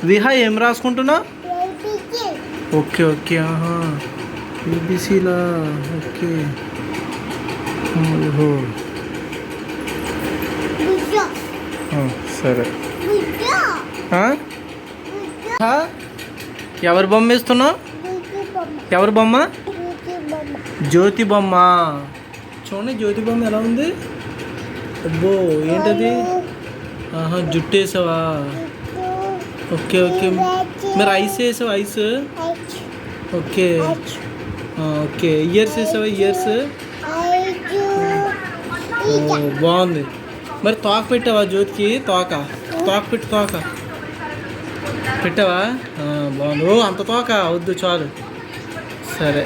విహా ఏం రాసుకుంటున్నావు? Okay okay ఆహా ఏబిసిలా okay. ఓహో సరే. ఎవరి బొమ్మ వేస్తున్నావు? ఎవరి బొమ్మ? జ్యోతి బొమ్మ. చూడండి జ్యోతి బొమ్మ ఎలా ఉంది. అబ్బో ఏంటది? ఆహా జుట్టు వేసావా? Okay okay. మరి ఐస్ వేసావు ఐస్? Okay okay. ఇయర్స్ వేసావా? ఇయర్స్ బాగుంది. మరి తోక పెట్టావా జ్యోతికి? తోక పెట్టు. తోక పెట్టావా? బాగుంది. ఓ అంత తోక వద్దు చాలు. సరే.